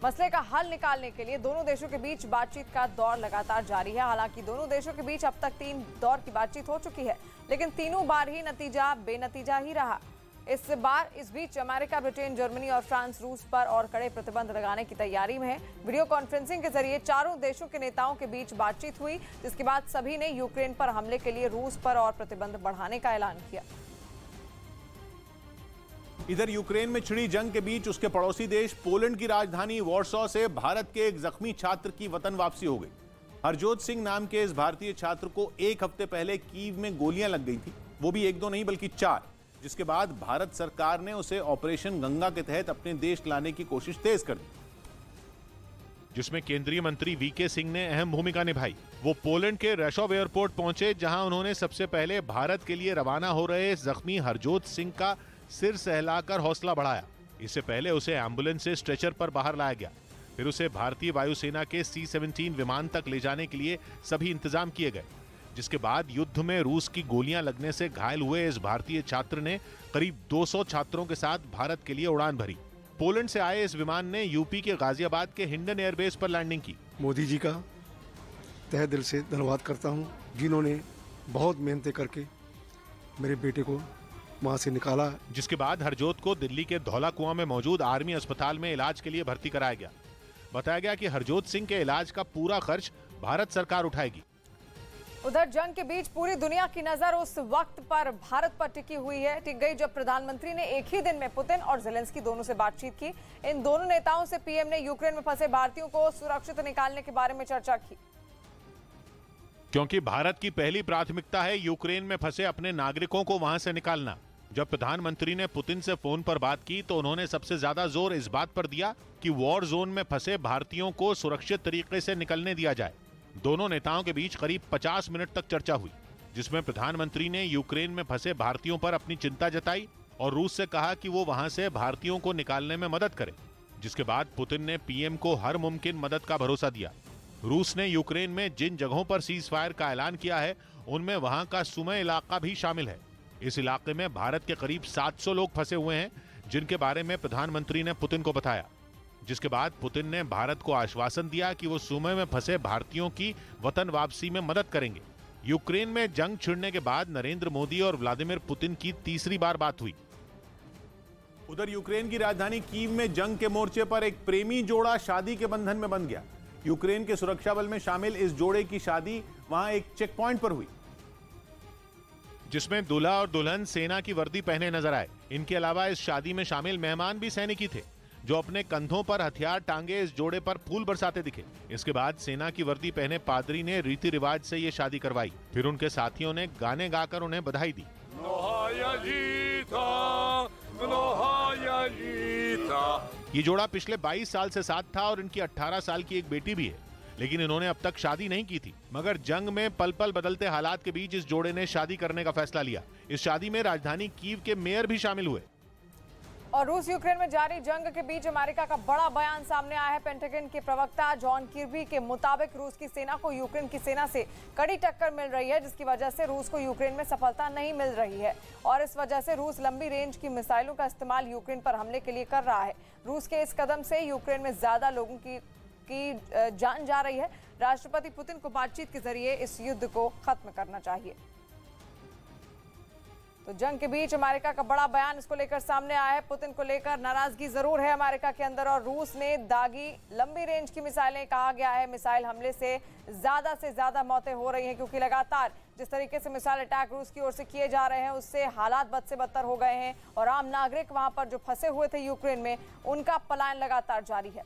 Speaker 1: मसले का हल निकालने के लिए दोनों देशों के बीच बातचीत का दौर लगातार जारी है। हालांकि दोनों देशों के बीच अब तक 3 दौर की बातचीत हो चुकी है, लेकिन तीनों बार ही नतीजा बेनतीजा ही रहा। इस बीच अमेरिका, ब्रिटेन, जर्मनी और फ्रांस रूस पर और कड़े प्रतिबंध लगाने की तैयारी में है। वीडियो कॉन्फ्रेंसिंग के जरिए चारों देशों के नेताओं के बीच बातचीत हुई, जिसके बाद सभी ने यूक्रेन पर हमले के लिए रूस पर और प्रतिबंध बढ़ाने का ऐलान किया।
Speaker 2: इधर यूक्रेन में छिड़ी जंग के बीच उसके पड़ोसी देश पोलैंड की राजधानी वॉर्सो से भारत के एक जख्मी छात्र की वतन वापसी हो गई। हरजोत सिंह नाम के इस भारतीय छात्र को 1 हफ्ते पहले कीव में गोलियां लग गई थी, वो भी 1-2 नहीं बल्कि 4, जिसके बाद भारत सरकार ने उसे ऑपरेशन गंगा के तहत अपने देश लाने की कोशिश तेज कर दी,
Speaker 3: जिसमें केंद्रीय मंत्री VK सिंह ने अहम भूमिका निभाई। वो पोलैंड के रेशोव एयरपोर्ट पहुंचे, जहां उन्होंने सबसे पहले भारत के लिए रवाना हो रहे जख्मी हरजोत सिंह का सिर सहलाकर हौसला बढ़ाया। इससे पहले उसे एम्बुलेंस से स्ट्रेचर पर बाहर लाया गया, फिर उसे भारतीय वायुसेना के C-17 विमान तक ले जाने के लिए सभी इंतजाम किए गए, जिसके बाद युद्ध में रूस की गोलियां लगने से घायल हुए इस भारतीय छात्र ने करीब 200 छात्रों के साथ भारत के लिए उड़ान भरी। पोलैंड से आए इस विमान ने यूपी के गाजियाबाद के हिंडन एयरबेस पर लैंडिंग की।
Speaker 7: मोदी जी का तहे दिल से धन्यवाद करता हूं, जिन्होंने बहुत मेहनत करके मेरे बेटे को वहां से निकाला।
Speaker 3: जिसके बाद हरजोत को दिल्ली के धौला कुआं में मौजूद आर्मी अस्पताल में इलाज के लिए भर्ती कराया गया। बताया गया कि हरजोत सिंह के इलाज का पूरा खर्च भारत सरकार उठाएगी।
Speaker 1: उधर जंग के बीच पूरी दुनिया की नजर उस वक्त पर भारत पर टिक गई जब प्रधानमंत्री ने एक ही दिन में पुतिन और ज़ेलेंस्की दोनों से बातचीत की। इन दोनों नेताओं से पीएम ने यूक्रेन में फंसे भारतीयों को सुरक्षित निकालने के बारे में चर्चा की,
Speaker 3: क्योंकि भारत की पहली प्राथमिकता है यूक्रेन में फंसे अपने नागरिकों को वहां से निकालना। जब प्रधानमंत्री ने पुतिन से फोन पर बात की तो उन्होंने सबसे ज्यादा जोर इस बात पर दिया कि वॉर जोन में फंसे भारतीयों को सुरक्षित तरीके से निकलने दिया जाए। दोनों नेताओं के बीच करीब 50 मिनट तक चर्चा हुई, जिसमें प्रधानमंत्री ने यूक्रेन में फंसे भारतीयों पर अपनी चिंता जताई और रूस से कहा कि वो वहां से भारतीयों को निकालने में मदद करे। जिसके बाद पुतिन ने पीएम को हर मुमकिन मदद का भरोसा दिया। रूस ने यूक्रेन में जिन जगहों पर सीज फायर का ऐलान किया है, उनमें वहां का सुमे इलाका भी शामिल है। इस इलाके में भारत के करीब 700 लोग फंसे हुए हैं, जिनके बारे में प्रधानमंत्री ने पुतिन को बताया। जिसके बाद पुतिन ने भारत को आश्वासन दिया कि वो सुमे में फंसे भारतीयों की वतन वापसी में मदद करेंगे। यूक्रेन में जंग छिड़ने के बाद नरेंद्र मोदी और व्लादिमीर पुतिन की तीसरी बार बात हुई।
Speaker 2: उधर यूक्रेन की राजधानी कीव में जंग के मोर्चे पर एक प्रेमी जोड़ा शादी के बंधन में बंध गया। यूक्रेन के सुरक्षा बल में शामिल इस जोड़े की शादी वहां एक चेक पॉइंट पर हुई,
Speaker 3: जिसमें दूल्हा और दुल्हन सेना की वर्दी पहने नजर आए। इनके अलावा इस शादी में शामिल मेहमान भी सैनिक ही थे, जो अपने कंधों पर हथियार टांगे इस जोड़े पर फूल बरसाते दिखे। इसके बाद सेना की वर्दी पहने पादरी ने रीति रिवाज से ये शादी करवाई। फिर उनके साथियों ने गाने गाकर उन्हें बधाई दी। ये जोड़ा पिछले 22 साल से साथ था और इनकी 18 साल की एक बेटी भी है। लेकिन इन्होंने अब तक शादी नहीं की थी। मगर जंग में पल पल बदलते हालात के बीच इस जोड़े ने शादी करने का फैसला लिया। इस शादी में राजधानी कीव के मेयर भी शामिल हुए।
Speaker 1: और रूस यूक्रेन में जारी जंग के बीच अमेरिका का बड़ा बयान सामने आया है। पेंटागन के प्रवक्ता जॉन किर्बी के मुताबिक रूस की सेना को यूक्रेन की सेना से कड़ी टक्कर मिल रही है, जिसकी वजह से रूस को यूक्रेन में सफलता नहीं मिल रही है और इस वजह से रूस लंबी रेंज की मिसाइलों का इस्तेमाल यूक्रेन पर हमले के लिए कर रहा है। रूस के इस कदम से यूक्रेन में ज्यादा लोगों की जान जा रही है। राष्ट्रपति पुतिन को बातचीत के जरिए इस युद्ध को खत्म करना चाहिए। तो जंग के बीच अमेरिका का बड़ा बयान इसको लेकर सामने आया है। पुतिन को लेकर नाराजगी जरूर है अमेरिका के अंदर और रूस ने दागी लंबी रेंज की मिसाइलें। कहा गया है मिसाइल हमले से ज्यादा मौतें हो रही हैं, क्योंकि लगातार जिस तरीके से मिसाइल अटैक रूस की ओर से किए जा रहे हैं उससे हालात बद से बदतर हो गए हैं और आम नागरिक वहां पर जो फंसे हुए थे यूक्रेन में, उनका पलायन लगातार जारी है।